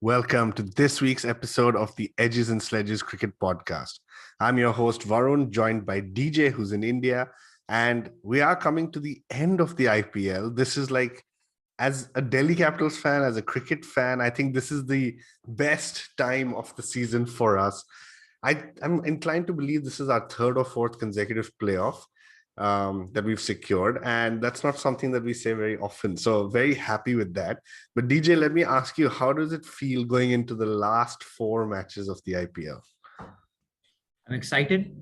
Welcome to this week's episode of the Edges and Sledges Cricket Podcast. I'm your host, Varun, joined by DJ, who's in India, and we are coming to the end of the IPL. This is like, as a Delhi Capitals fan, as a cricket fan, I think this is the best time of the season for us. I'm inclined to believe this is our third or fourth consecutive playoff that we've secured. And that's not something that we say very often. So very happy with that. But DJ, let me ask you, how does it feel going into the last four matches of the IPL? I'm excited.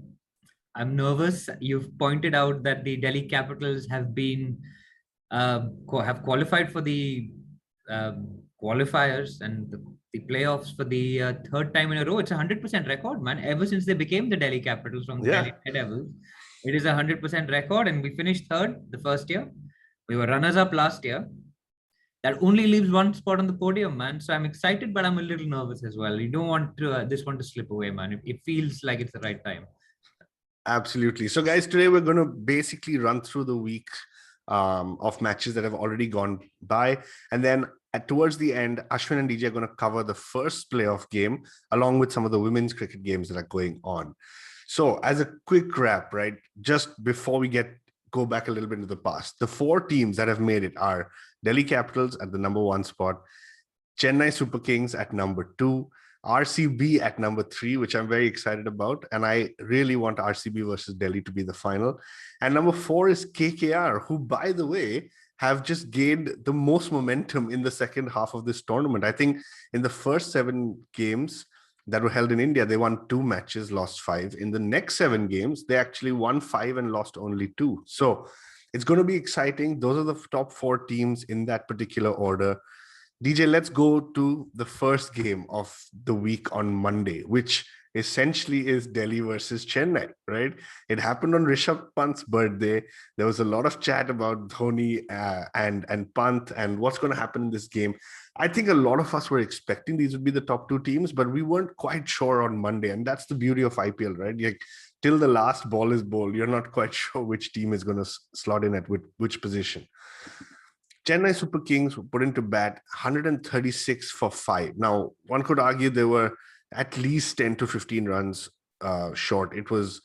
I'm nervous. You've pointed out that the Delhi Capitals have been have qualified for the qualifiers and the playoffs for the third time in a row. It's a 100% record, man. Ever since they became the Delhi Capitals from the Delhi Devils, it is a 100% record, and we finished third the first year. We were runners up last year. That only leaves one spot on the podium, man. So I'm excited, but I'm a little nervous as well. You don't want to, this one to slip away, man. It feels like it's the right time. Absolutely. So, guys, today we're going to basically run through the week of matches that have already gone by. And then towards the end, Ashwin and DJ are going to cover the first playoff game along with some of the women's cricket games that are going on. So, as a quick wrap, right, just before we go back a little bit into the past, the four teams that have made it are Delhi Capitals at the number 1 spot, Chennai Super Kings at number 2, RCB at number 3, which I'm very excited about. And I really want RCB versus Delhi to be the final. And number 4 is KKR, who, by the way, have just gained the most momentum in the second half of this tournament. I think in the first 7 games that were held in India, they won 2 matches, lost 5. In the next 7 games, they actually won 5 and lost only 2. So it's going to be exciting. Those are the top 4 teams in that particular order. DJ, let's go to the first game of the week on Monday, which essentially is Delhi versus Chennai, right? It happened on Rishabh Pant's birthday. There was a lot of chat about Dhoni and Pant and what's going to happen in this game. I think a lot of us were expecting these would be the top 2 teams, but we weren't quite sure on Monday. And that's the beauty of IPL, right? Like, till the last ball is bowled, you're not quite sure which team is going to slot in at which position. Chennai Super Kings were put into bat 136 for 5. Now, one could argue they were at least 10 to 15 runs short. It was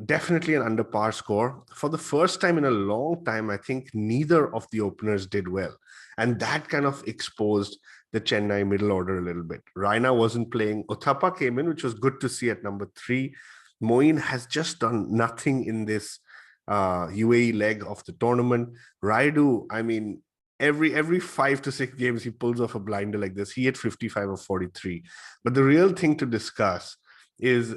definitely an under par score. For the first time in a long time, I think neither of the openers did well. And that kind of exposed the Chennai middle order a little bit. Raina wasn't playing. Uthappa came in, which was good to see at number 3. Moeen has just done nothing in this UAE leg of the tournament. Raidu, I mean, every 5 to 6 games he pulls off a blinder like this. He hit 55 or 43. But the real thing to discuss is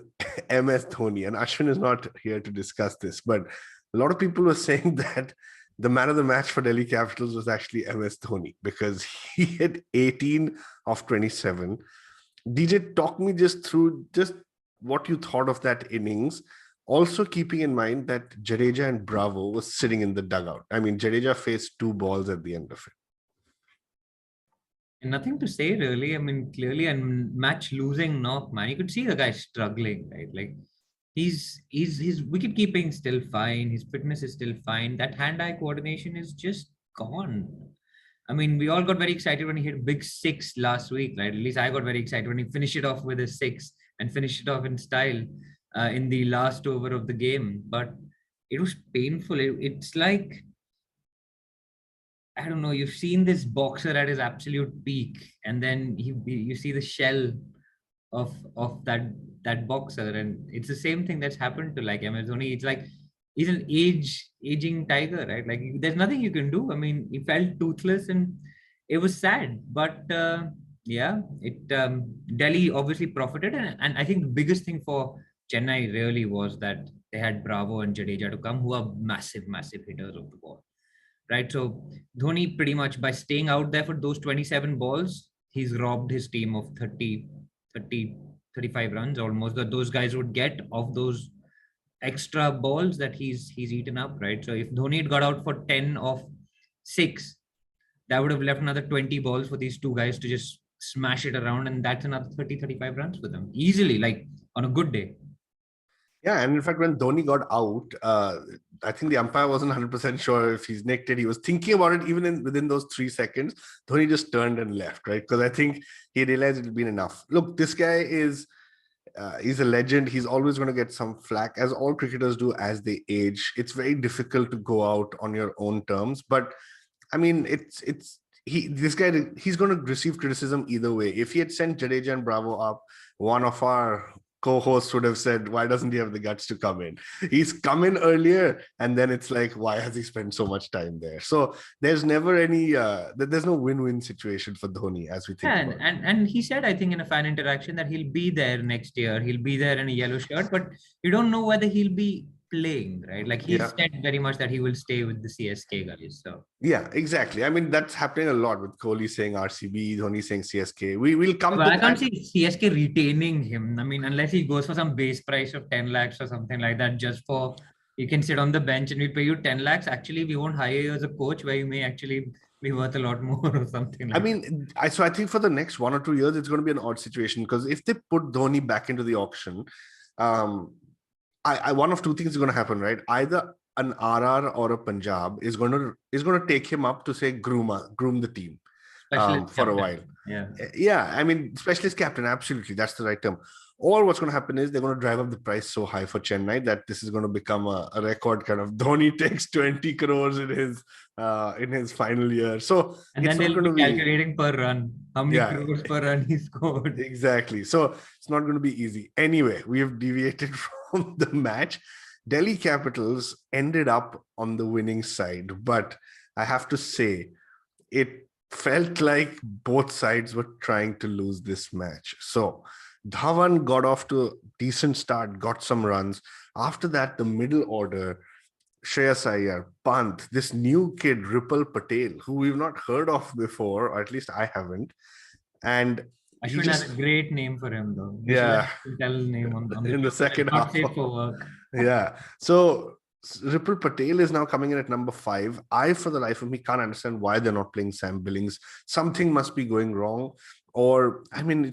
MS Dhoni, and Ashwin is not here to discuss this, but a lot of people were saying that the man of the match for Delhi Capitals was actually MS Dhoni because he hit 18 of 27. DJ, talk me just through just what you thought of that innings. Also keeping in mind that Jadeja and Bravo was sitting in the dugout. I mean, Jadeja faced 2 balls at the end of it. Nothing to say, really. I mean, clearly a match losing knock, man. You could see the guy struggling, right? Like, his wicket keeping still fine. His fitness is still fine. That hand-eye coordination is just gone. I mean, we all got very excited when he hit big 6 last week, right? At least I got very excited when he finished it off with a 6 and finished it off in style in the last over of the game. But it was painful. It's like, I don't know, you've seen this boxer at his absolute peak, and then you see the shell of that boxer, and it's the same thing that's happened to like MS Dhoni. It's like he's an aging tiger, right? Like, there's nothing you can do. I mean, he felt toothless, and it was sad. But Delhi obviously profited, and I think the biggest thing for Chennai really was that they had Bravo and Jadeja to come, who are massive hitters of the ball. Right. So Dhoni, pretty much by staying out there for those 27 balls, he's robbed his team of 35 runs almost that those guys would get of those extra balls that he's eaten up. Right. So if Dhoni had got out for 10 of 6, that would have left another 20 balls for these 2 guys to just smash it around. And that's another 35 runs for them easily, like on a good day. Yeah, and in fact, when Dhoni got out, I think the umpire wasn't 100% sure if he's nicked it. He was thinking about it even within those 3 seconds. Dhoni just turned and left, right? Because I think he realized it had been enough. Look, this guy is he's a legend. He's always going to get some flack, as all cricketers do as they age. It's very difficult to go out on your own terms. But I mean, this guy, he's going to receive criticism either way. If he had sent Jadeja and Bravo up, one of our co-hosts would have said, why doesn't he have the guts to come in? He's come in earlier, and then it's like, why has he spent so much time there? So there's never any there's no win-win situation for Dhoni, as we think about it. And he said, I think in a fan interaction, that he'll be there next year. He'll be there in a yellow shirt, but you don't know whether he'll be playing, right? Like he said very much that he will stay with the CSK guys. So yeah, exactly. I mean, that's happening a lot with Kohli saying RCB, Dhoni saying CSK. We will come but to I can't see CSK retaining him. I mean, unless he goes for some base price of 10 lakhs or something like that, just for you can sit on the bench and we pay you 10 lakhs. Actually, we won't hire you as a coach, where you may actually be worth a lot more or something like that. I mean, so I think for the next 1 or 2 years, it's going to be an odd situation, because if they put Dhoni back into the auction, one of two things is going to happen, right? Either an RR or a Punjab is going to take him up to say groom the team for a while. Yeah. I mean, specialist captain, absolutely, that's the right term. Or what's going to happen is they're going to drive up the price so high for Chennai that this is going to become a record kind of Dhoni takes 20 crores in his final year. So and then they'll be calculating per run how many crores per run he scored. Exactly. So it's not going to be easy. Anyway, we have deviated from the match. Delhi Capitals ended up on the winning side, but I have to say, it felt like both sides were trying to lose this match. So Dhawan got off to a decent start, got some runs. After that, the middle order, Shreyas Iyer, Pant, this new kid, Ripple Patel, who we've not heard of before, or at least I haven't. And Ashwin has a great name for him, though. Yeah. Tell name on in the second half. Safe for work. Yeah. So Ripple Patel is now coming in at number 5. I, for the life of me, can't understand why they're not playing Sam Billings. Something must be going wrong. Or, I mean,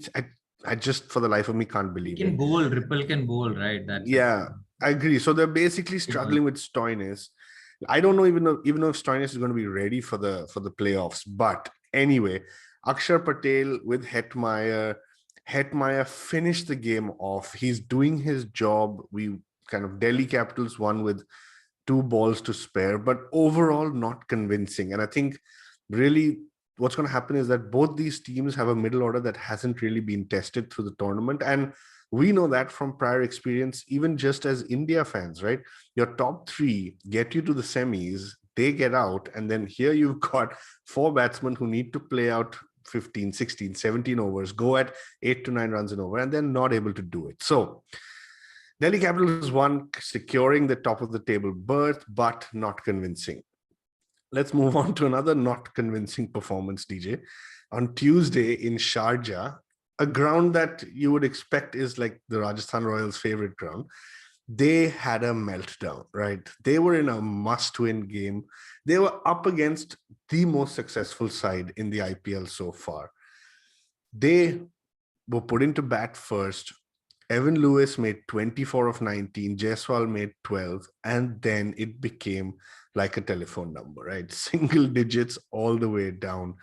I just, for the life of me, can't believe it. Ripple can bowl, right? I agree. So they're basically struggling with Stoinis. I don't know even though if Stoinis is going to be ready for the playoffs. But anyway, Akshar Patel with Hetmeyer finished the game off. He's doing his job. We kind of Delhi Capitals won with 2 balls to spare, but overall not convincing. And I think really what's going to happen is that both these teams have a middle order that hasn't really been tested through the tournament. And we know that from prior experience, even just as India fans, right? Your top 3 get you to the semis, they get out. And then here you've got 4 batsmen who need to play out 15, 16, 17 overs, go at 8 to 9 runs an over, and they're not able to do it. So Delhi Capitals won, securing the top of the table berth, but not convincing. Let's move on to another not convincing performance, DJ. On Tuesday in Sharjah, a ground that you would expect is like the Rajasthan Royals' favorite ground, they had a meltdown, right? They were in a must-win game. They were up against the most successful side in the IPL so far. They were put into bat first. Evan Lewis made 24 of 19. Jaiswal made 12. And then it became like a telephone number, right? Single digits all the way down.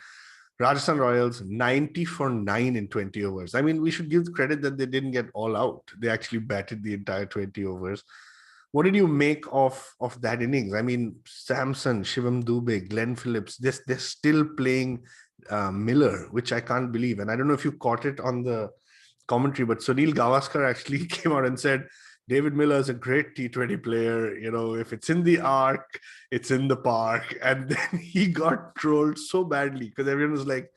Rajasthan Royals, 90 for 9 in 20 overs. I mean, we should give the credit that they didn't get all out. They actually batted the entire 20 overs. What did you make of that innings? I mean, Samson, Shivam Dubey, Glenn Phillips, they're still playing Miller, which I can't believe. And I don't know if you caught it on the commentary, but Sunil Gavaskar actually came out and said, David Miller is a great T20 player. You know, if it's in the arc, it's in the park. And then he got trolled so badly because everyone was like,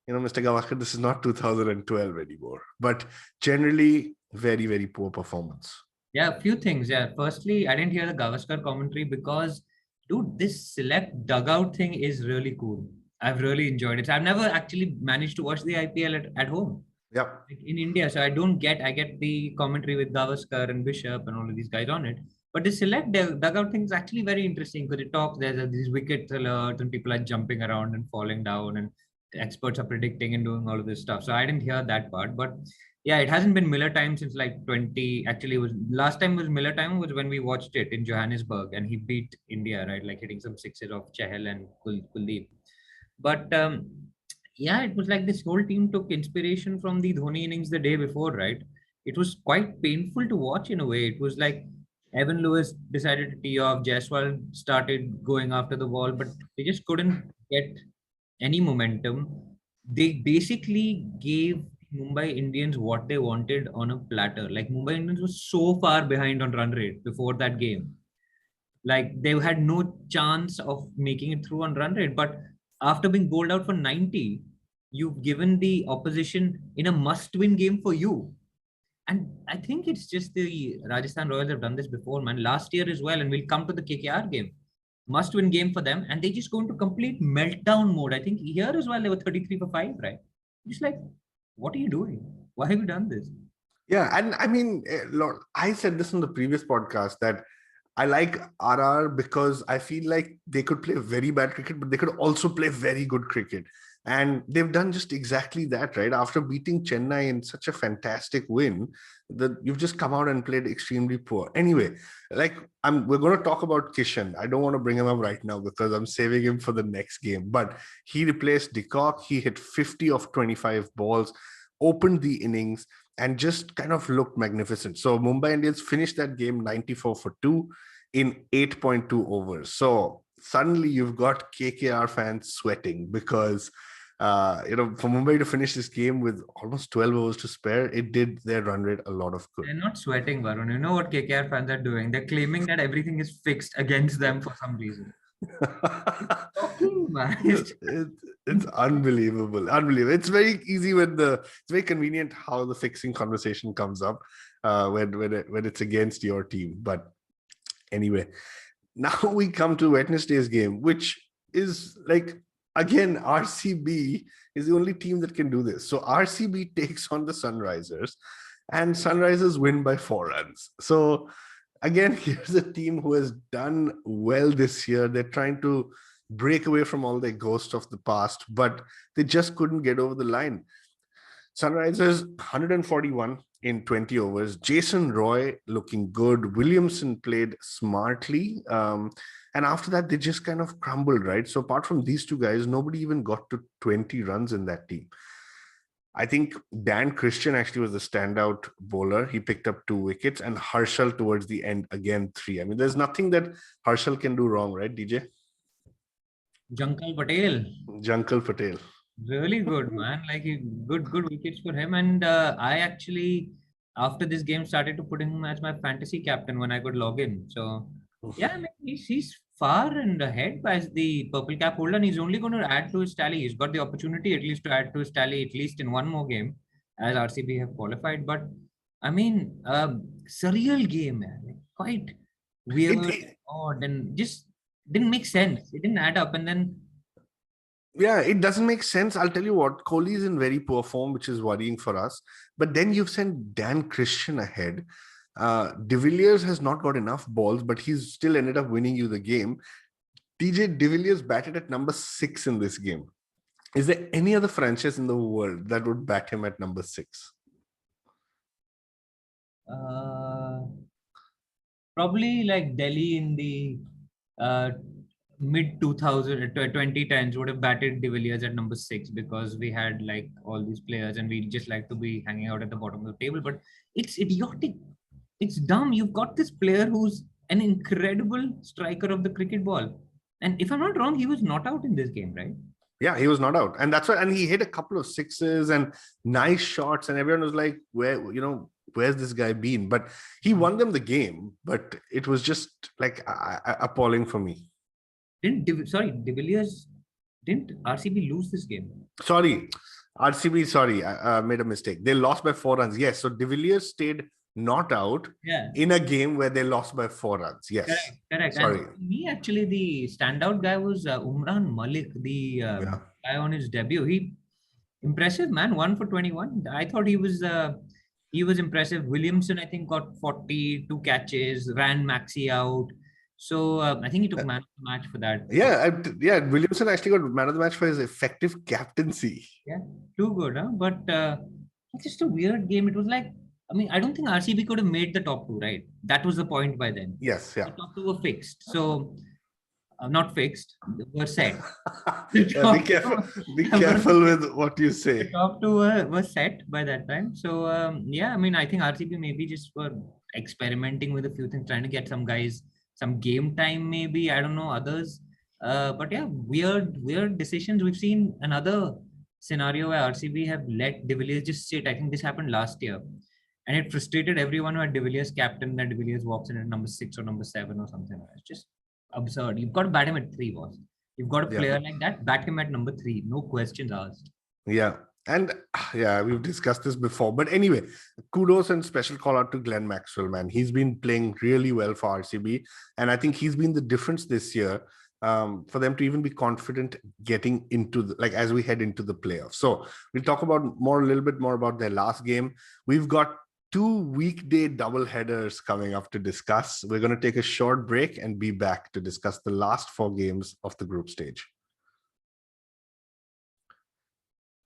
you know, Mr. Gavaskar, this is not 2012 anymore. But generally, very, very poor performance. Yeah, a few things. Yeah. Firstly, I didn't hear the Gavaskar commentary because, dude, this select dugout thing is really cool. I've really enjoyed it. I've never actually managed to watch the IPL at home. Yeah. In India, so I get the commentary with Gavaskar and Bishop and all of these guys on it. But the select dugout thing is actually very interesting because it talks, there's these wickets alerts and people are jumping around and falling down and experts are predicting and doing all of this stuff. So I didn't hear that part. But Yeah, it hasn't been Miller time since like 20. Actually, it was last time was Miller time was when we watched it in Johannesburg, and he beat India, right? Like hitting some sixes of Chahal and Kuldeep. But yeah, it was like this whole team took inspiration from the Dhoni innings the day before, right? It was quite painful to watch in a way. It was like Evan Lewis decided to tee off, Jaiswal started going after the ball, but they just couldn't get any momentum. They basically gave Mumbai Indians what they wanted on a platter. Like Mumbai Indians was so far behind on run rate before that game. Like they had no chance of making it through on run rate. But after being bowled out for 90, you've given the opposition in a must-win game for you. And I think it's just the Rajasthan Royals have done this before, man. Last year as well, and we'll come to the KKR game. Must-win game for them, and they just go into complete meltdown mode. I think here as well they were 33 for 5, right? Just like, what are you doing? Why have you done this? Yeah, and I mean, Lord, I said this in the previous podcast that I like RR because I feel like they could play very bad cricket, but they could also play very good cricket. And they've done just exactly that, right? After beating Chennai in such a fantastic win, that you've just come out and played extremely poor. Anyway, like we're going to talk about Kishan. I don't want to bring him up right now because I'm saving him for the next game. But he replaced De Kock. He hit 50 of 25 balls, opened the innings, and just kind of looked magnificent. So Mumbai Indians finished that game 94 for 2 in 8.2 overs. So suddenly you've got KKR fans sweating because for Mumbai to finish this game with almost 12 overs to spare, it did their run rate a lot of good. They're not sweating, Varun. You know what KKR fans are doing? They're claiming that everything is fixed against them for some reason. Talking, man. It's unbelievable. It's very easy it's very convenient how the fixing conversation comes up when it's against your team. But anyway, now we come to Wednesday's game, which is like, again, RCB is the only team that can do this. So RCB takes on the Sunrisers, and Sunrisers win by 4 runs. So again, here's a team who has done well this year. They're trying to break away from all their ghosts of the past, but they just couldn't get over the line. Sunrisers 141 in 20 overs. Jason Roy looking good. Williamson played smartly. And after that, they just kind of crumbled, right? So apart from these two guys, nobody even got to 20 runs in that team. I think Dan Christian actually was the standout bowler. He picked up 2 wickets, and Harshal towards the end, again, 3. I mean, there's nothing that Harshal can do wrong, right, DJ? Jankal Patel. Jankal Patel. Really good, man. Like good wickets for him. And I actually, after this game, started to put him as my fantasy captain when I could log in. So yeah, I mean, he's far and ahead as the purple cap holder, and he's only going to add to his tally. He's got the opportunity at least to add to his tally at least in one more game, as RCB have qualified. But I mean, surreal game, man. Like, quite weird, odd, and just didn't make sense. It didn't add up, and then. Yeah, it doesn't make sense. I'll tell you what, Kohli is in very poor form, which is worrying for us. But then you've sent Dan Christian ahead. De Villiers has not got enough balls, but he's still ended up winning you the game. DJ De Villiers batted at number 6 in this game. Is there any other franchise in the world that would bat him at number 6? Probably like Delhi in the mid 2010s would have batted De Villiers at number 6 because we had like all these players and we just like to be hanging out at the bottom of the table. But it's idiotic. It's dumb. You've got this player who's an incredible striker of the cricket ball. And if I'm not wrong, he was not out in this game, right? Yeah, he was not out. And that's why, and he hit a couple of sixes and nice shots. And everyone was like, where's this guy been? But he won them the game, but it was just like appalling for me. De Villiers, didn't RCB lose this game? Sorry, RCB, I made a mistake. They lost by 4 runs. Yes, so De Villiers stayed not out in a game where they lost by 4 runs. Yes. Correct. Sorry. And me, actually, the standout guy was Umran Malik, the guy on his debut. He impressive, man. 1 for 21. I thought he was impressive. Williamson, I think, got 42 catches, ran Maxi out. So I think he took man of the match for that. Yeah. Williamson actually got man of the match for his effective captaincy. Yeah, too good, huh? But It's just a weird game. It was like, I mean, I don't think RCB could have made the top two, right? That was the point by then. Yes, yeah. The top two were fixed. So, not fixed, were set. The Yeah, be top careful. Be two careful were with what you the say. top two were set by that time. So yeah, I mean, I think RCB maybe just were experimenting with a few things, trying to get some guys some game time, maybe I don't know others. But yeah, weird decisions. We've seen another scenario where RCB have let De Villiers just sit. I think this happened last year, and it frustrated everyone who had De Villiers captain. That De Villiers walks in at number 6 or number 7 or something. It's just absurd. You've got to bat him at 3, boss. You've got a Yeah. player like that, bat him at number 3. No questions asked. Yeah. And yeah, we've discussed this before. But anyway, kudos and special call out to Glenn Maxwell, man. He's been playing really well for RCB. And I think he's been the difference this year for them to even be confident getting into the, like, as we head into the playoffs. So we'll talk about a little bit more about their last game. We've got 2 weekday double headers coming up to discuss. We're going to take a short break and be back to discuss the last 4 games of the group stage.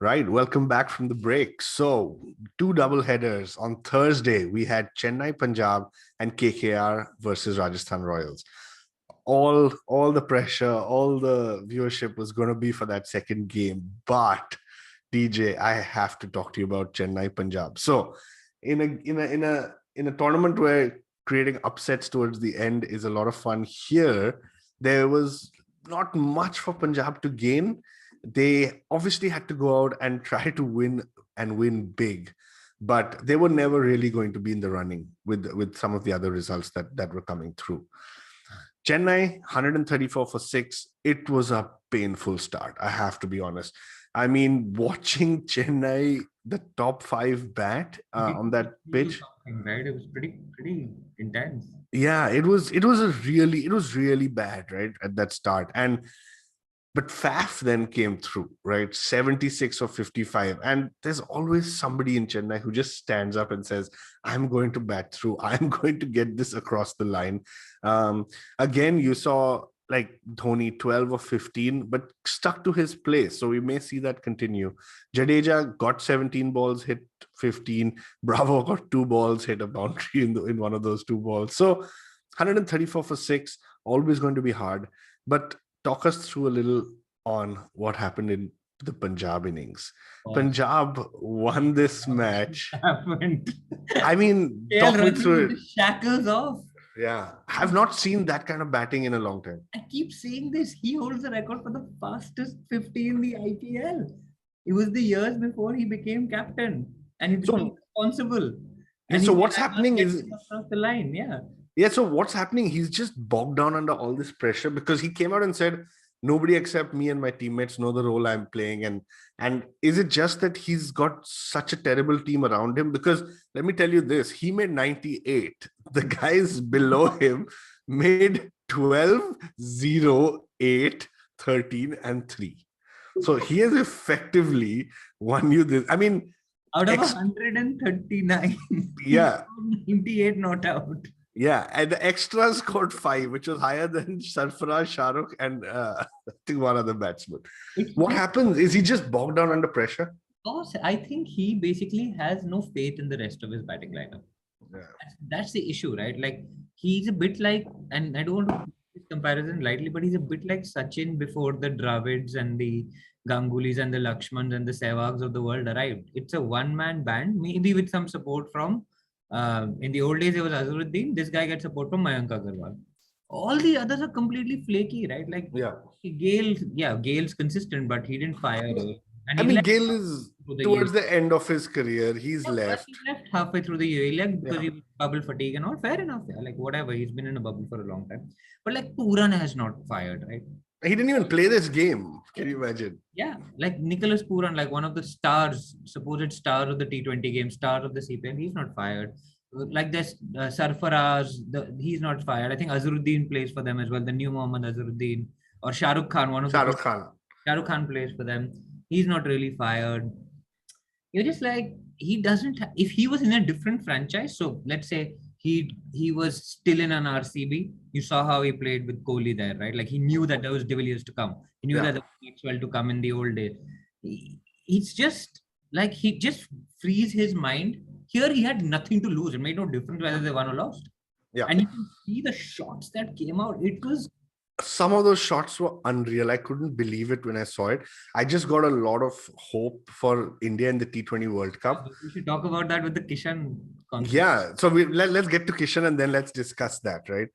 Right, welcome back from the break. So 2 double headers. On Thursday, we had Chennai, Punjab and KKR versus Rajasthan Royals. All the pressure, all the viewership was going to be for that second game. But DJ, I have to talk to you about Chennai, Punjab. So in a tournament where creating upsets towards the end is a lot of fun, here there was not much for Punjab to gain. They obviously had to go out and try to win and win big, but they were never really going to be in the running with some of the other results that were coming through. Chennai, 134 for 6. It was a painful start, I have to be honest. I mean, watching Chennai, the top 5 bat on that pitch, right? It was pretty intense. Yeah, it was really bad, right, at that start. But Faf then came through, right? 76 or 55. And there's always somebody in Chennai who just stands up and says, I'm going to bat through. I'm going to get this across the line. Again, you saw like Dhoni 12 or 15, but stuck to his place. So we may see that continue. Jadeja got 17 balls, hit 15. Bravo got 2 balls, hit a boundary in one of those 2 balls. So 134 for 6, always going to be hard. But talk us through a little on what happened in the Punjab innings. Punjab won this match. I mean, talk me through it. Shackles off. Yeah, I've not seen that kind of batting in a long time. I keep saying this. He holds the record for the fastest 50 in the IPL. It was the years before he became captain, and he became responsible. And so what's happening is across the line, yeah. Yeah, so what's happening? He's just bogged down under all this pressure because he came out and said, nobody except me and my teammates know the role I'm playing. And is it just that he's got such a terrible team around him? Because let me tell you this, he made 98. The guys below him made 12, 0, 8, 13, and 3. So he has effectively won you this. I mean, out of 139, yeah, 98 not out. Yeah, and the extras scored 5, which was higher than Sarfaraz, Shahrukh, and I think one other batsman. What happens? Is he just bogged down under pressure? I think he basically has no faith in the rest of his batting lineup. Yeah. That's the issue, right? Like, he's a bit like, and I don't want to put this comparison lightly, but he's a bit like Sachin before the Dravids and the Gangulis and the Lakshmans and the Sehwags of the world arrived. It's a one-man band, maybe with some support from in the old days, it was Azharuddin. This guy gets support from Mayank Agarwal. All the others are completely flaky, right? Like, Gale's consistent, but he didn't fire. And I mean, Gale is towards the end of his career. He's left. He left halfway through the year. He left because he was bubble fatigue and all. Fair enough. Yeah. Like, whatever. He's been in a bubble for a long time. But like, Pooran has not fired, right? He didn't even play this game. Can you imagine? Yeah. Like Nicholas Pooran, like one of the stars, supposed stars of the T20 game, star of the CPL, he's not fired. Like this Sarfaraz, he's not fired. I think Azharuddin plays for them as well. The new Mohammad Azharuddin or Shahrukh Khan, Shahrukh Khan plays for them. He's not really fired. You're just like, he doesn't. If he was in a different franchise, so let's say he was still in an RCB. You saw how he played with Kohli there, right? Like, he knew that there was De Villiers to come. He knew that there was Maxwell to come in the old days. It's just like he just freeze his mind. Here he had nothing to lose. It made no difference whether they won or lost. Yeah. And you can see the shots that came out. It was some of those shots were unreal. I couldn't believe it when I saw it. I just got a lot of hope for India in the T20 World Cup. We should talk about that with the Kishan concept. Yeah, so let's get to Kishan and then let's discuss that, right?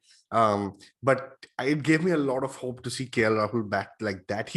But it gave me a lot of hope to see KL Rahul bat like that.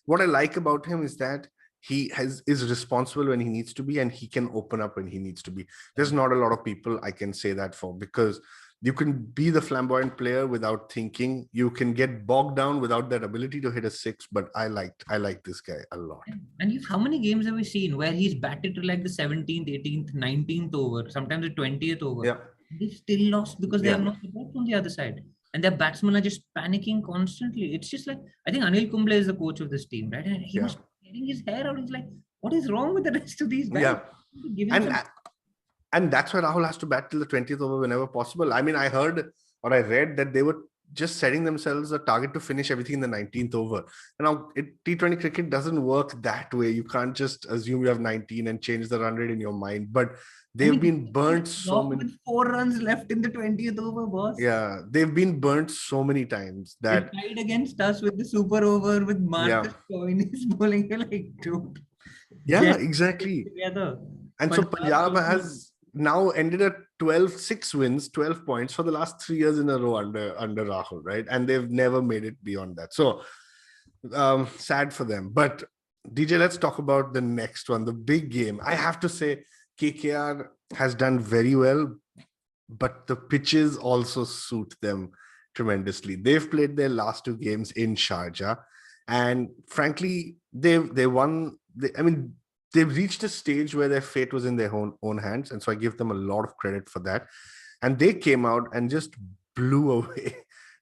What I like about him is that he is responsible when he needs to be, and he can open up when he needs to be. There's not a lot of people I can say that for, because you can be the flamboyant player without thinking. You can get bogged down without that ability to hit a six. But I like this guy a lot. And how many games have we seen where he's batted to like the 17th, 18th, 19th over, sometimes the 20th over? Yeah. They still lost because they have no support from the other side. And their batsmen are just panicking constantly. It's just like, I think Anil Kumble is the coach of this team, right? And he was getting his hair out. He's like, what is wrong with the rest of these guys? Yeah. And that's why Rahul has to bat till the 20th over whenever possible. I mean, I heard or I read that they were just setting themselves a target to finish everything in the 19th over. And now T20 cricket doesn't work that way. You can't just assume you have 19 and change the run rate in your mind. But they've been burnt so many. With 4 runs left in the 20th over, boss. Yeah, they've been burnt so many times that they tied against us with the super over with Marcus Coyne's bowling. You're like, dude. Yeah, exactly. Together. And so Punjab has now ended at 6 wins, 12 points for the last 3 years in a row under Rahul, right? And they've never made it beyond that. So sad for them. But DJ, let's talk about the next one, the big game. I have to say KKR has done very well, but the pitches also suit them tremendously. They've played their last 2 games in Sharjah, and frankly, they won. They've reached a stage where their fate was in their own hands. And so I give them a lot of credit for that. And they came out and just blew away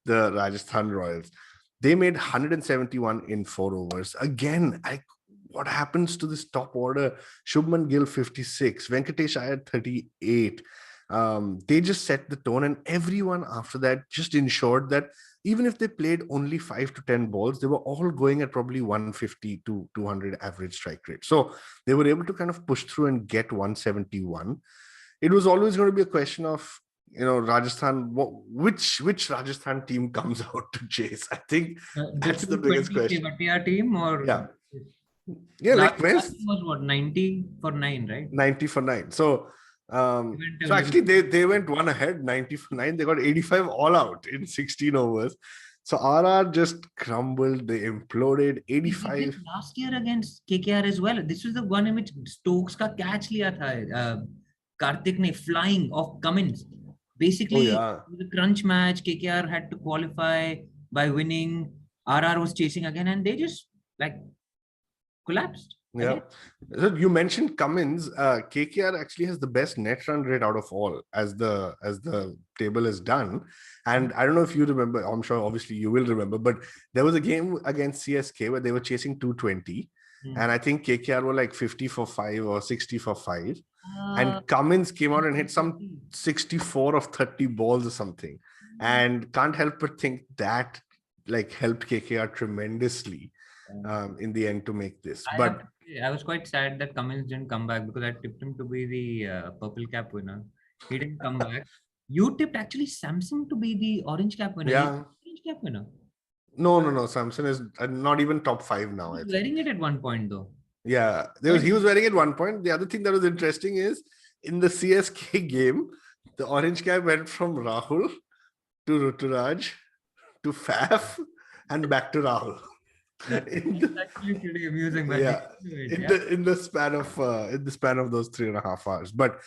the Rajasthan Royals. They made 171 in 4 overs. Again, what happens to this top order? Shubman Gill, 56. Venkatesh Iyer, 38. They just set the tone, and everyone after that just ensured that even if they played only 5 to 10 balls, they were all going at probably 150 to 200 average strike rate. So they were able to kind of push through and get 171. It was always going to be a question of, Rajasthan, which Rajasthan team comes out to chase? I think that's the biggest question. Bhatia team or like was what, 90 for 9, right? 90 for 9. So actually they went one ahead, 90 for 9. They got 85 all out in 16 overs. So RR just crumbled. They imploded. 85 last year against KKR as well. This was the one in which Stokes ka catch liya tha. Karthik ne flying off Cummins. Basically, it was a crunch match. KKR had to qualify by winning. RR was chasing again, and they just collapsed. Yeah. So you mentioned Cummins. KKR actually has the best net run rate out of all, as the table is done. And I don't know if you remember, I'm sure obviously you will remember, but there was a game against CSK where they were chasing 220. And I think KKR were like 50 for 5 or 60 for 5. And Cummins came out and hit some 64 of 30 balls or something. And can't help but think that helped KKR tremendously in the end to make this. But I was quite sad that Cummins didn't come back, because I tipped him to be the purple cap winner. He didn't come back. You tipped actually Samson to be the orange cap winner. Yeah. Orange cap winner. No. Samson is not even top 5 now. He was wearing it at one point though. Yeah, he was wearing it at one point. The other thing that was interesting is in the CSK game, the orange cap went from Rahul to Ruturaj to Faf and back to Rahul. It's actually pretty amusing. In the span of those 3.5 hours. But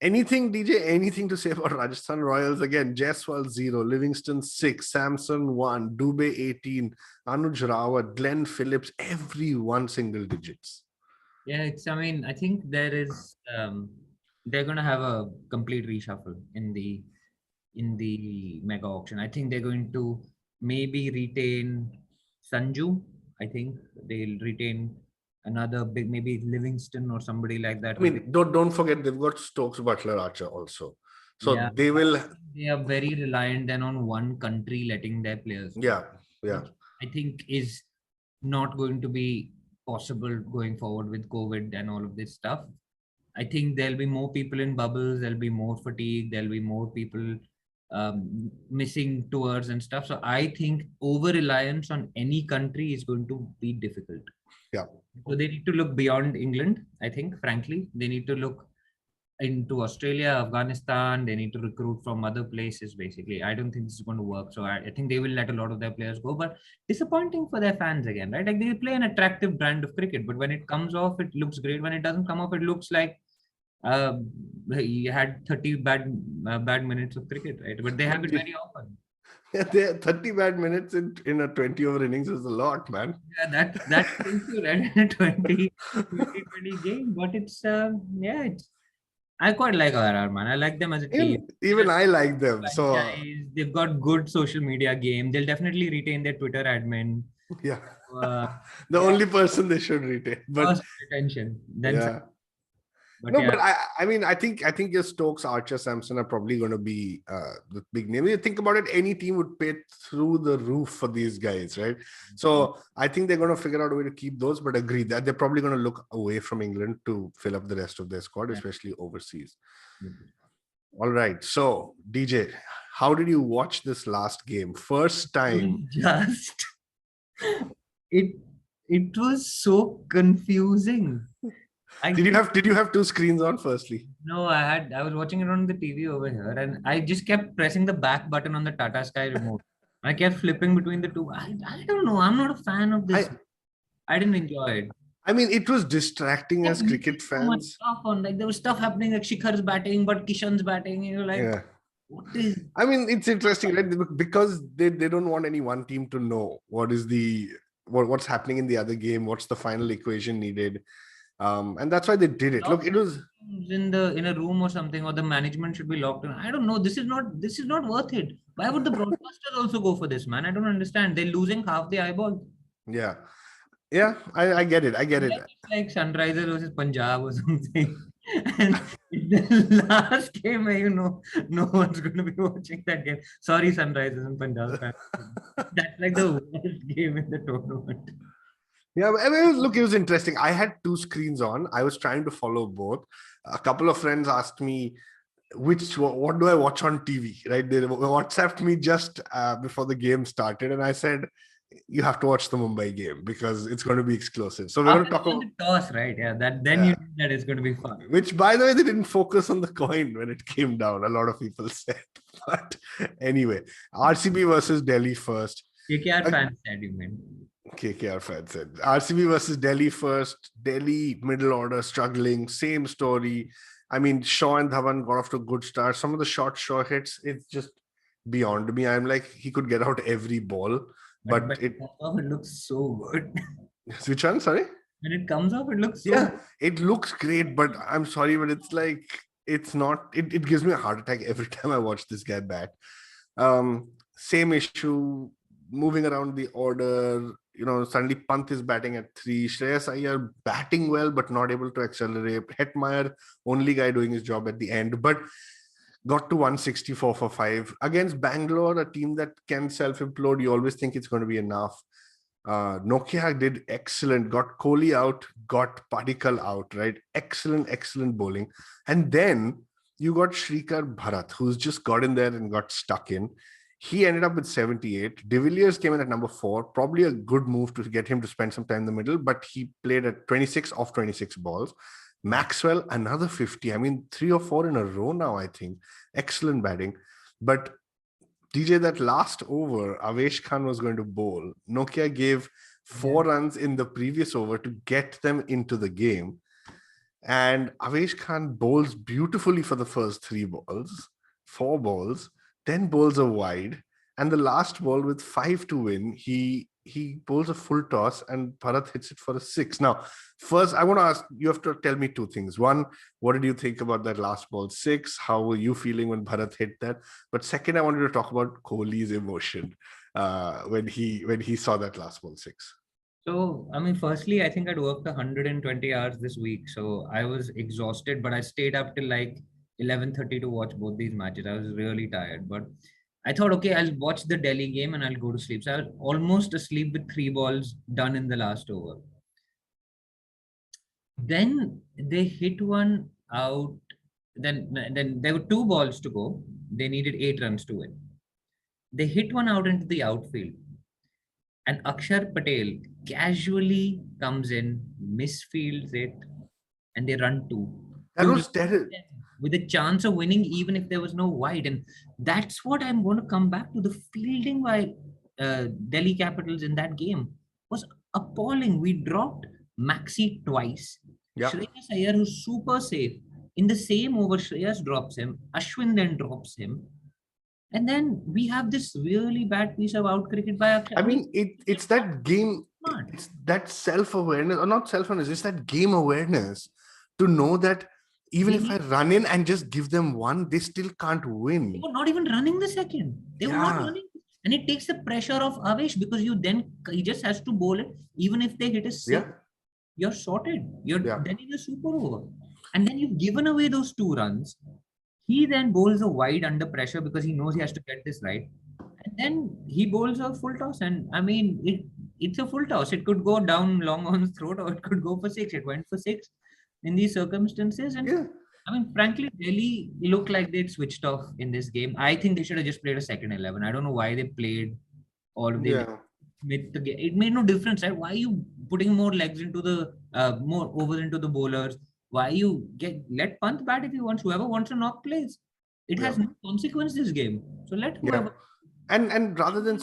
anything, DJ, anything to say about Rajasthan Royals? Again, Jaiswal 0, Livingston 6, Samson 1, Dubey 18, Anuj Rawat, Glenn Phillips, everyone single digits. Yeah, I think there is they're gonna have a complete reshuffle in the mega auction. I think they're going to maybe retain Sanju. I think they'll retain another big, maybe Livingston or somebody like that. I mean, don't forget they've got Stokes, Butler, Archer also. So they are very reliant then on one country letting their players. Yeah. I think is not going to be possible going forward with COVID and all of this stuff. I think there'll be more people in bubbles, there'll be more fatigue, there'll be more people missing tours and stuff. So I think over reliance on any country is going to be difficult. Yeah. So they need to look beyond England, I think, frankly. They need to look into Australia, Afghanistan. They need to recruit from other places, basically. I don't think this is going to work. So I think they will let a lot of their players go. But disappointing for their fans again, right? Like they play an attractive brand of cricket, but when it comes off, it looks great. When it doesn't come off, it looks like uh, he had 30 bad minutes of cricket, right? But they have it very often. Yeah, 30 bad minutes in a 20-over innings is a lot, man. Yeah, that kills you, right? In a 20 game. But it's yeah, it's I quite like RR, man. I like them as a team. Even I like them. So Franchise. They've got good social media game. They'll definitely retain their Twitter admin. yeah, Uh, the yeah, only person they should retain. But first retention. Then yeah. but No, yeah, but I mean, I think your Stokes, Archer, Sampson are probably going to be the big name. You think about it, any team would pay through the roof for these guys, right? So I think they're going to figure out a way to keep those, but agree that they're probably going to look away from England to fill up the rest of their squad, especially overseas. All right. So DJ, how did you watch this last game? First time. just it was so confusing. Did you have two screens on firstly? No, I was watching it on the TV over here, and I just kept pressing the back button on the Tata Sky remote. I kept flipping between the two. I don't know. I'm not a fan of this. I didn't enjoy it. I mean, it was distracting as cricket So much fans. stuff on, like there was stuff happening, like Shikhar's batting, but Kishan's batting. You're like, Yeah. what is? I mean, it's interesting, right? Because they don't want any one team to know what's happening in the other game, what's the final equation needed. And that's why they did it. Look, it was in a room or something, or the management should be locked in. I don't know. This is not worth it. Why would the broadcasters also go for this, man? I don't understand. They're losing half the eyeball. yeah. Yeah, I get it. I get it. Like Sunrisers versus Punjab or something. And the last game, no one's going to be watching that game. Sorry, Sunrisers and Punjab fans. That's like the worst game in the tournament. Yeah, I mean, look, it was interesting. I had two screens on. I was trying to follow both. A couple of friends asked me, what do I watch on TV? Right? They WhatsApped me just before the game started, and I said, you have to watch the Mumbai game because it's going to be exclusive. So we're going to talk about the toss, right? Yeah, you knew that it's going to be fun. Which, by the way, they didn't focus on the coin when it came down. A lot of people said, but anyway, RCB versus Delhi first. KKR fans said, you mean? KKR fans said RCB versus Delhi first. Delhi middle order struggling. Same story. I mean, Shaw and Dhawan got off to a good start. Some of the Shaw hits, it's just beyond me. I'm like, he could get out every ball. But it looks so good. Which one? Sorry? When it comes off, it looks so good. It looks great, but I'm sorry, but it's like, it's not, it gives me a heart attack every time I watch this guy bat. Same issue, moving around the order, suddenly Pant is batting at 3, Shreyas Iyer batting well, but not able to accelerate. Hetmeyer, only guy doing his job at the end, but got to 164 for 5 against Bangalore, a team that can self-implode. You always think it's going to be enough. Nokia did excellent, got Kohli out, got Padikkal out, right? Excellent bowling. And then you got Shrikar Bharat, who's just got in there and got stuck in. He ended up with 78. De Villiers came in at number 4, probably a good move to get him to spend some time in the middle, but he played at 26 off 26 balls. Maxwell, another 50. I mean, 3 or 4 in a row now, I think. Excellent batting. But DJ, that last over, Avesh Khan was going to bowl. Nokia gave 4 runs in the previous over to get them into the game. And Avesh Khan bowls beautifully for the first 4 balls, then bowls a wide. And the last ball with 5 to win, he bowls a full toss and Bharat hits it for a 6. Now, first, I want to ask, you have to tell me 2 things. One, what did you think about that last ball 6? How were you feeling when Bharat hit that? But second, I wanted to talk about Kohli's emotion when he saw that last ball 6. So, I mean, firstly, I think I'd worked 120 hours this week. So I was exhausted, but I stayed up till like 11:30 to watch both these matches. I was really tired, but I thought, okay, I'll watch the Delhi game and I'll go to sleep. So I was almost asleep with 3 balls done in the last over. Then they hit one out. Then there were 2 balls to go. They needed 8 runs to win. They hit one out into the outfield, and Akshar Patel casually comes in, misfields it, and they run That to was terrible. with a chance of winning, even if there was no wide. And that's what I'm going to come back to. The fielding by Delhi Capitals in that game was appalling. We dropped Maxi twice. Yeah. Shreyas Iyer, who's super safe, in the same over, Shreyas drops him. Ashwin then drops him. And then we have this really bad piece of out cricket by Akshar. I mean, it's that game, Smart. it's that self-awareness, or not self-awareness, it's that game awareness to know that even if I run in and just give them one, they still can't win. They were not even running the second. They were not running. And it takes the pressure off Avesh, because he just has to bowl it. Even if they hit a six, you're sorted. Then in a super over. And then you've given away those 2 runs. He then bowls a wide under pressure because he knows he has to get this right. And then he bowls a full toss. And I mean, it's a full toss. It could go down long on his throat, or it could go for 6. It went for 6 in these circumstances. And I mean, frankly, Delhi looked like they'd switched off in this game. I think they should have just played a second 11. I don't know why they played all of the game. It made no difference, right? Why are you putting more legs into the more overs into the bowlers? Why you let Pant bat if he wants? Whoever wants to knock plays. It has no consequence, this game. So let whoever. And rather than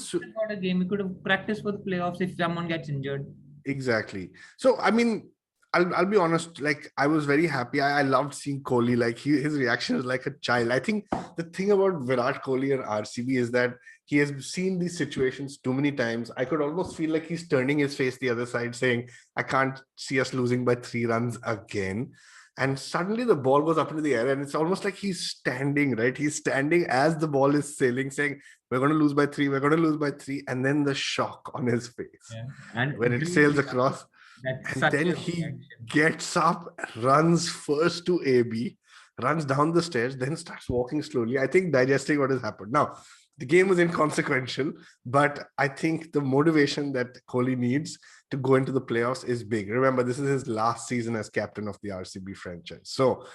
a game, we could have practiced for the playoffs if someone gets injured. Exactly. So I mean, I'll be honest, like I was very happy. I loved seeing Kohli. Like his reaction is like a child. I think the thing about Virat Kohli and RCB is that he has seen these situations too many times. I could almost feel like he's turning his face the other side, saying, I can't see us losing by 3 runs again. And suddenly the ball goes up into the air, and it's almost like he's standing, right? He's standing as the ball is sailing, saying, we're going to lose by 3, we're going to lose by 3. And then the shock on his face and when it sails across. And then he gets up, runs first to AB, runs down the stairs, then starts walking slowly. I think digesting what has happened. Now, the game was inconsequential, but I think the motivation that Kohli needs to go into the playoffs is big. Remember, this is his last season as captain of the RCB franchise. So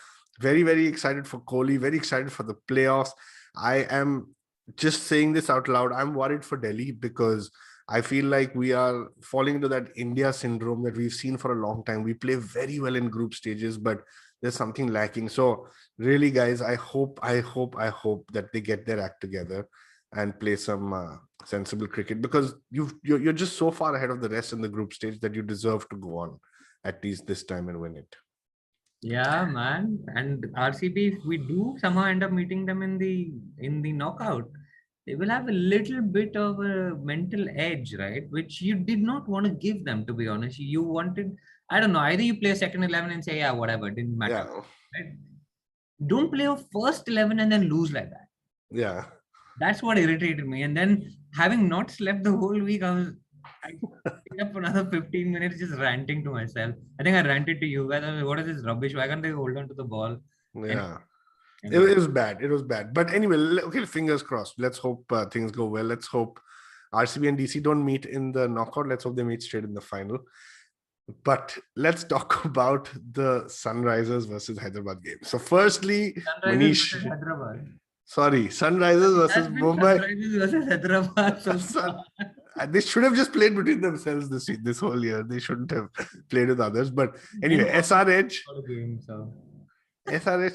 very, very excited for Kohli, very excited for the playoffs. I am just saying this out loud. I'm worried for Delhi because I feel like we are falling into that India syndrome that we've seen for a long time. We play very well in group stages, but there's something lacking. So really, guys, I hope that they get their act together and play some sensible cricket, because you're just so far ahead of the rest in the group stage that you deserve to go on at least this time and win it. Yeah, man. And RCB, if we do somehow end up meeting them in the knockout, they will have a little bit of a mental edge, right? Which you did not want to give them, to be honest. You wanted, I don't know, either you play a second 11 and say, yeah, whatever, it didn't matter. Right? Don't play a first 11 and then lose like that. Yeah. That's what irritated me. And then having not slept the whole week, I stayed up for another 15 minutes just ranting to myself. I think I ranted to you guys. What is this rubbish? Why can't they hold on to the ball? Yeah. It was bad. It was bad. But anyway, okay, fingers crossed. Let's hope things go well. Let's hope RCB and DC don't meet in the knockout. Let's hope they meet straight in the final. But let's talk about the Sunrisers versus Hyderabad game. So firstly, Manish. Sunrisers versus Mumbai. Sunrisers versus Hyderabad. They should have just played between themselves this whole year. They shouldn't have played with others. But anyway, SRH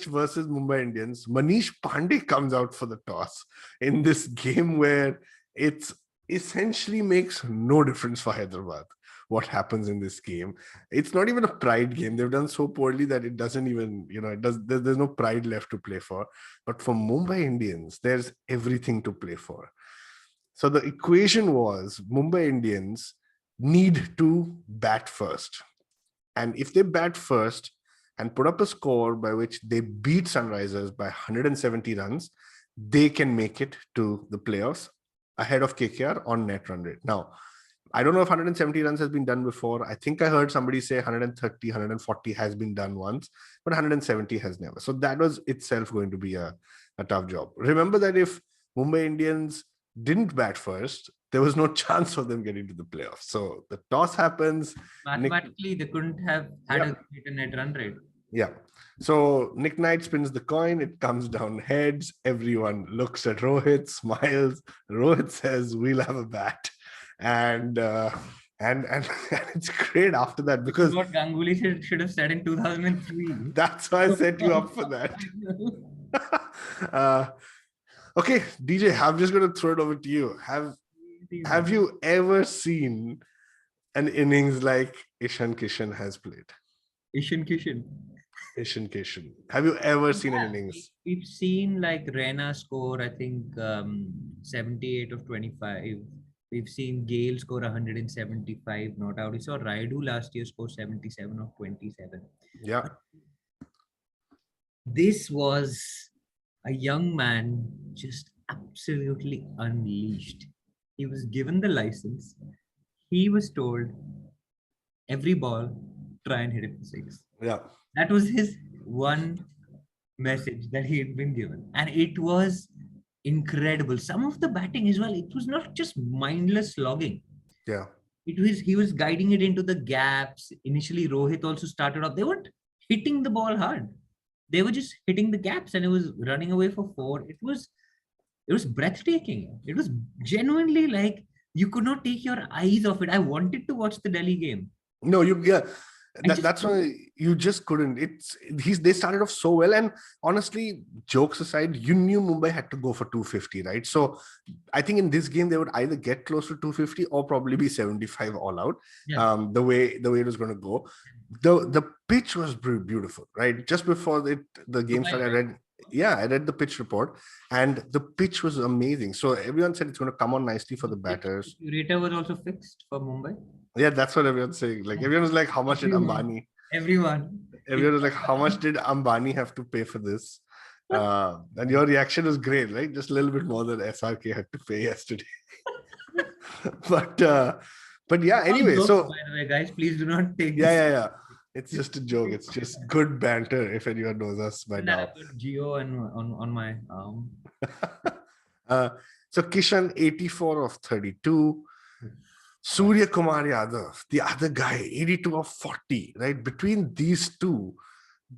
versus Mumbai Indians. Manish Pandey comes out for the toss in this game where it's essentially makes no difference for Hyderabad what happens in this game. It's not even a pride game. They've done so poorly that it doesn't even, there's no pride left to play for. But for Mumbai Indians, there's everything to play for. So the equation was Mumbai Indians need to bat first. And if they bat first and put up a score by which they beat Sunrisers by 170 runs, they can make it to the playoffs ahead of KKR on net run rate. Now, I don't know if 170 runs has been done before. I think I heard somebody say 130, 140 has been done once, but 170 has never. So that was itself going to be a tough job. Remember that if Mumbai Indians didn't bat first, there was no chance of them getting to the playoffs. So the toss happens. Mathematically, they couldn't have had a net run rate. Yeah. So Nick Knight spins the coin. It comes down heads. Everyone looks at Rohit, smiles. Rohit says, "We'll have a bat," and and it's great after that This is because what Ganguly should have said in 2003. that's why I set you up for that. uh, okay, DJ, I'm just going to throw it over to you. Have you ever seen an innings like Ishan Kishan has played? Ishan Kishan. Ishan Kishan. Have you ever seen an innings? We've seen like Rena score, I think 78 of 25. We've seen Gale score 175 not out. We saw Raidu last year score 77 of 27. Yeah. This was a young man just absolutely unleashed. He was given the license. He was told every ball, try and hit it for six. Yeah. That was his one message that he had been given. And it was incredible. Some of the batting as well, it was not just mindless slogging. Yeah. He was guiding it into the gaps. Initially, Rohit also started off. They weren't hitting the ball hard. They were just hitting the gaps and it was running away for four. It was breathtaking. It was genuinely like you could not take your eyes off it. I wanted to watch the Delhi game. No, that's why you just couldn't. They started off so well, and honestly, jokes aside, you knew Mumbai had to go for 250, right? So I think in this game they would either get close to 250 or probably be 75 all out. Yeah. The way it was going to go. The pitch was beautiful, right? Just before the game started, I read the pitch report, and the pitch was amazing. So everyone said it's going to come on nicely for the batters. Curator was also fixed for Mumbai. Yeah, that's what everyone's saying. Like everyone was like, "How much did Ambani?" Everyone was like, "How much did Ambani have to pay for this?" And your reaction was great, right? Just a little bit more than SRK had to pay yesterday. but yeah. Anyway, so by the way, guys, please do not take. Yeah. It's just a joke. It's just good banter. If anyone knows us by now. Geo and on my arm. So Kishan 84 of 32. Surya Kumar Yadav, the other guy, 82 of 40, right? Between these two,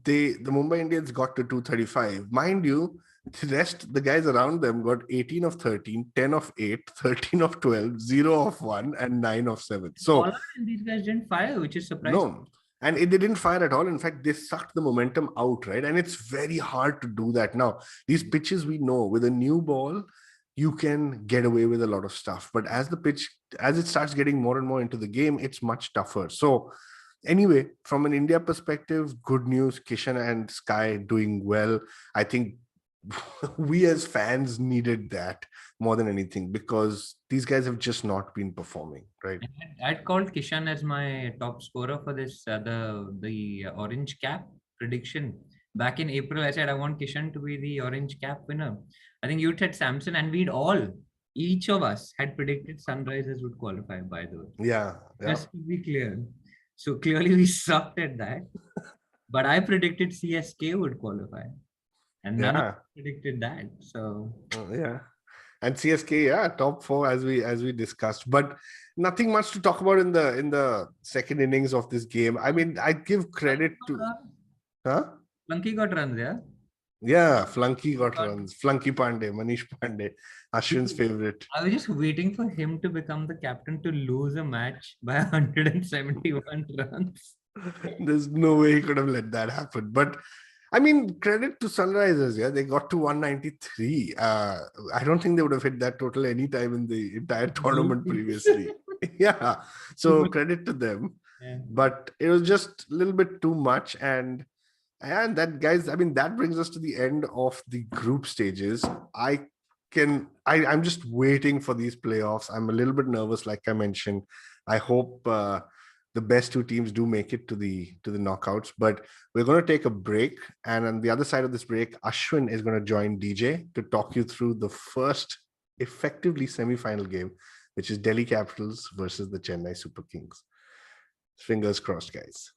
the Mumbai Indians got to 235. Mind you, the guys around them got 18 of 13, 10 of 8, 13 of 12, 0 of 1, and 9 of 7. So these guys didn't fire, which is surprising. No. And they didn't fire at all. In fact, they sucked the momentum out, right? And it's very hard to do that. Now, these pitches we know with a new ball, you can get away with a lot of stuff. But as it starts getting more and more into the game, it's much tougher. So anyway, from an India perspective, good news. Kishan and SKY doing well. I think we as fans needed that more than anything because these guys have just not been performing, right? I'd called Kishan as my top scorer for this the orange cap prediction. Back in April, I said I want Kishan to be the orange cap winner. I think you said Samson, and each of us had predicted Sunrisers would qualify, by the way. Yeah. Just to be clear. So clearly we sucked at that. But I predicted CSK would qualify. And none of us predicted that. So yeah. And CSK, top 4 as we discussed. But nothing much to talk about in the second innings of this game. I mean, I give credit to Flunky got runs, yeah? Yeah, Flunky got runs. Flunky Pandey, Manish Pandey, Ashwin's favorite. I was just waiting for him to become the captain to lose a match by 171 runs. There's no way he could have let that happen. But I mean, credit to Sunrisers, yeah. They got to 193. I don't think they would have hit that total any time in the entire tournament previously. Yeah. So credit to them. Yeah. But it was just a little bit too much. And that, guys, I mean, that brings us to the end of the group stages. I'm just waiting for these playoffs. I'm a little bit nervous, like I mentioned. I hope the best 2 teams do make it to the knockouts, but we're going to take a break. And on the other side of this break, Ashwin is going to join DJ to talk you through the first effectively semi-final game, which is Delhi Capitals versus the Chennai Super Kings. Fingers crossed, guys.